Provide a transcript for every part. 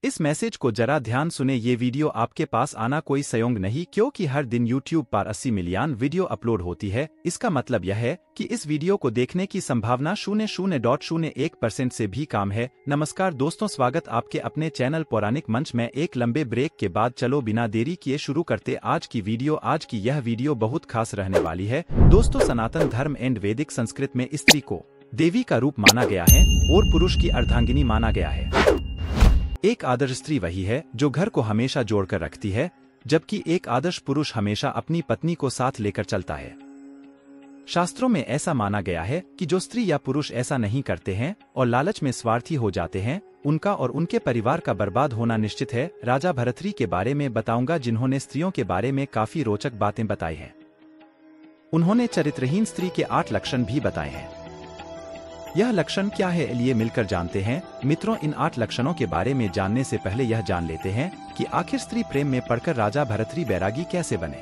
इस मैसेज को जरा ध्यान सुने। ये वीडियो आपके पास आना कोई संयोग नहीं, क्योंकि हर दिन YouTube पर 80 मिलियन वीडियो अपलोड होती है। इसका मतलब यह है कि इस वीडियो को देखने की संभावना 0.01% से भी कम है। नमस्कार दोस्तों, स्वागत आपके अपने चैनल पौराणिक मंच में। एक लंबे ब्रेक के बाद चलो बिना देरी किए शुरू करते आज की वीडियो। आज की यह वीडियो बहुत खास रहने वाली है दोस्तों। सनातन धर्म एंड वैदिक संस्कृत में स्त्री को देवी का रूप माना गया है और पुरुष की अर्धांगिनी माना गया है। एक आदर्श स्त्री वही है जो घर को हमेशा जोड़कर रखती है, जबकि एक आदर्श पुरुष हमेशा अपनी पत्नी को साथ लेकर चलता है। शास्त्रों में ऐसा माना गया है कि जो स्त्री या पुरुष ऐसा नहीं करते हैं और लालच में स्वार्थी हो जाते हैं, उनका और उनके परिवार का बर्बाद होना निश्चित है। राजा भर्तृहरि के बारे में बताऊंगा, जिन्होंने स्त्रियों के बारे में काफी रोचक बातें बताई हैं। उन्होंने चरित्रहीन स्त्री के 8 लक्षण भी बताए हैं। यह लक्षण क्या है, लिए मिलकर जानते हैं। मित्रों, इन 8 लक्षणों के बारे में जानने से पहले यह जान लेते हैं कि आखिर स्त्री प्रेम में पड़कर राजा भर्तृहरि बैरागी कैसे बने।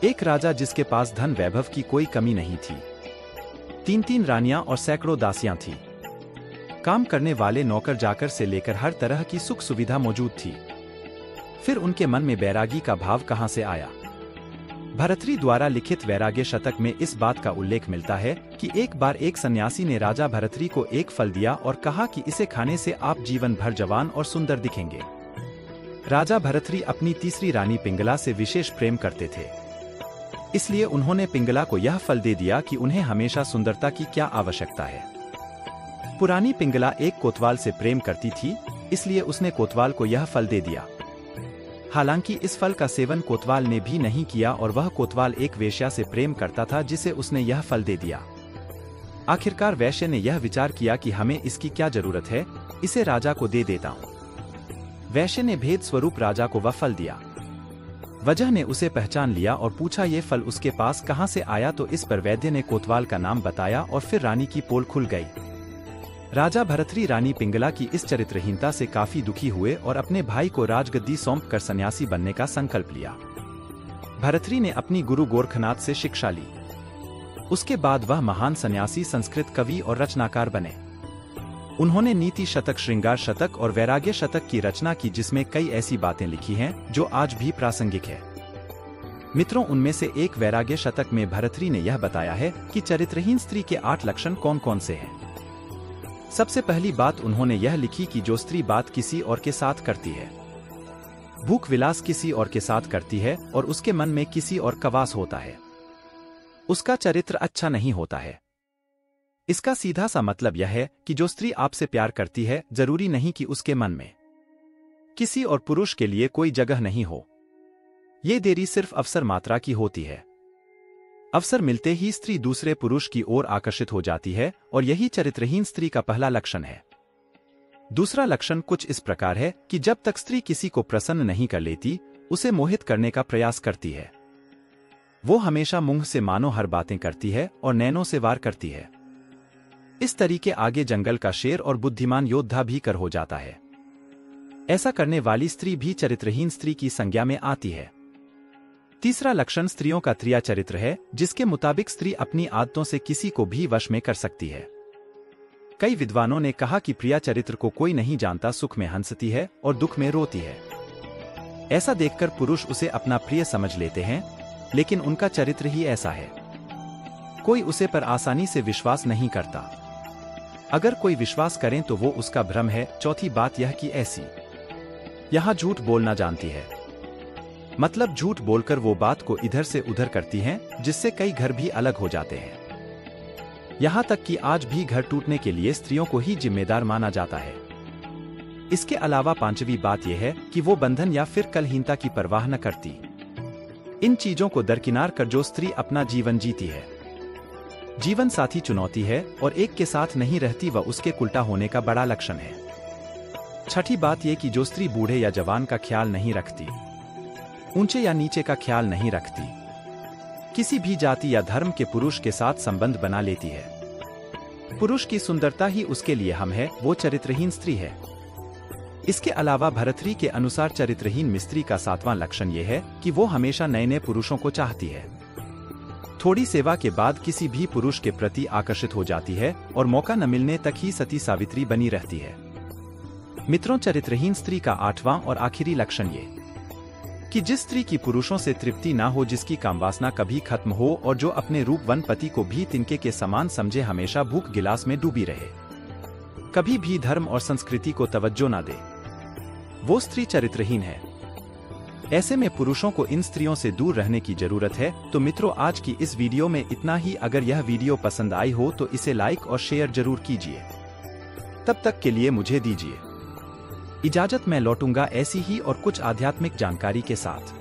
एक राजा जिसके पास धन वैभव की कोई कमी नहीं थी, 3 रानियां और सैकड़ों दासियां थी। काम करने वाले नौकर जाकर से लेकर हर तरह की सुख सुविधा मौजूद थी। फिर उनके मन में बैरागी का भाव कहां से आया। भर्तृहरि द्वारा लिखित वैराग्य शतक में इस बात का उल्लेख मिलता है कि एक बार एक सन्यासी ने राजा भर्तृहरि को एक फल दिया और कहा कि इसे खाने से आप जीवन भर जवान और सुंदर दिखेंगे। राजा भर्तृहरि अपनी तीसरी रानी पिंगला से विशेष प्रेम करते थे, इसलिए उन्होंने पिंगला को यह फल दे दिया कि उन्हें हमेशा सुंदरता की क्या आवश्यकता है। पुरानी पिंगला एक कोतवाल से प्रेम करती थी, इसलिए उसने कोतवाल को यह फल दे दिया। हालांकि इस फल का सेवन कोतवाल ने भी नहीं किया और वह कोतवाल एक वेश्या से प्रेम करता था, जिसे उसने यह फल दे दिया। आखिरकार वैश्य ने यह विचार किया कि हमें इसकी क्या जरूरत है, इसे राजा को दे देता हूं। वैश्य ने भेद स्वरूप राजा को वह फल दिया। वजह ने उसे पहचान लिया और पूछा ये फल उसके पास कहां से आया, तो इस पर वैद्य ने कोतवाल का नाम बताया और फिर रानी की पोल खुल गई। राजा भर्तृहरि रानी पिंगला की इस चरित्रहीनता से काफी दुखी हुए और अपने भाई को राजगद्दी सौंपकर सन्यासी बनने का संकल्प लिया। भर्तृहरि ने अपनी गुरु गोरखनाथ से शिक्षा ली। उसके बाद वह महान सन्यासी, संस्कृत कवि और रचनाकार बने। उन्होंने नीति शतक, श्रृंगार शतक और वैराग्य शतक की रचना की, जिसमें कई ऐसी बातें लिखी हैं जो आज भी प्रासंगिक है। मित्रों, उनमें से एक वैराग्य शतक में भर्तृहरि ने यह बताया है कि चरित्रहीन स्त्री के 8 लक्षण कौन कौन से हैं। सबसे पहली बात उन्होंने यह लिखी कि जो स्त्री बात किसी और के साथ करती है, भूख विलास किसी और के साथ करती है और उसके मन में किसी और का वास होता है, उसका चरित्र अच्छा नहीं होता है। इसका सीधा सा मतलब यह है कि जो स्त्री आपसे प्यार करती है, जरूरी नहीं कि उसके मन में किसी और पुरुष के लिए कोई जगह नहीं हो। ये देरी सिर्फ अवसर मात्रा की होती है। अवसर मिलते ही स्त्री दूसरे पुरुष की ओर आकर्षित हो जाती है और यही चरित्रहीन स्त्री का पहला लक्षण है। दूसरा लक्षण कुछ इस प्रकार है कि जब तक स्त्री किसी को प्रसन्न नहीं कर लेती, उसे मोहित करने का प्रयास करती है। वो हमेशा मुंह से मानो हर बातें करती है और नैनों से वार करती है। इस तरीके आगे जंगल का शेर और बुद्धिमान योद्धा भी कर हो जाता है। ऐसा करने वाली स्त्री भी चरित्रहीन स्त्री की संज्ञा में आती है। तीसरा लक्षण स्त्रियों का त्रिया चरित्र है, जिसके मुताबिक स्त्री अपनी आदतों से किसी को भी वश में कर सकती है। कई विद्वानों ने कहा कि प्रिया चरित्र को कोई नहीं जानता, सुख में हंसती है और दुख में रोती है। ऐसा देखकर पुरुष उसे अपना प्रिय समझ लेते हैं, लेकिन उनका चरित्र ही ऐसा है। कोई उसे पर आसानी से विश्वास नहीं करता। अगर कोई विश्वास करें तो वो उसका भ्रम है। चौथी बात यह कि ऐसी यहां झूठ बोलना जानती है, मतलब झूठ बोलकर वो बात को इधर से उधर करती हैं, जिससे कई घर भी अलग हो जाते हैं। यहां तक कि आज भी घर टूटने के लिए स्त्रियों को ही जिम्मेदार माना जाता है। इसके अलावा पांचवी बात यह है कि वो बंधन या फिर कलहीनता की परवाह न करती। इन चीजों को दरकिनार कर जो स्त्री अपना जीवन जीती है, जीवन साथी चुनौती है और एक के साथ नहीं रहती, वह उसके उल्टा होने का बड़ा लक्षण है। छठी बात यह कि जो स्त्री बूढ़े या जवान का ख्याल नहीं रखती, ऊंचे या नीचे का ख्याल नहीं रखती, किसी भी जाति या धर्म के पुरुष के साथ संबंध बना लेती है, पुरुष की सुंदरता ही उसके लिए हम है, वो चरित्रहीन स्त्री है। इसके अलावा भर्तृहरि के अनुसार चरित्रहीन स्त्री का 7वां लक्षण यह है कि वो हमेशा नए नए पुरुषों को चाहती है। थोड़ी सेवा के बाद किसी भी पुरुष के प्रति आकर्षित हो जाती है और मौका न मिलने तक ही सती सावित्री बनी रहती है। मित्रों, चरित्रहीन स्त्री का 8वां और आखिरी लक्षण ये कि जिस स्त्री की पुरुषों से तृप्ति ना हो, जिसकी कामवासना कभी खत्म हो और जो अपने रूपवान पति को भी तिनके के समान समझे, हमेशा भूख गिलास में डूबी रहे, कभी भी धर्म और संस्कृति को तवज्जो ना दे, वो स्त्री चरित्रहीन है। ऐसे में पुरुषों को इन स्त्रियों से दूर रहने की जरूरत है। तो मित्रों, आज की इस वीडियो में इतना ही। अगर यह वीडियो पसंद आई हो तो इसे लाइक और शेयर जरूर कीजिए। तब तक के लिए मुझे दीजिए इजाजत। मैं लौटूंगा ऐसी ही और कुछ आध्यात्मिक जानकारी के साथ।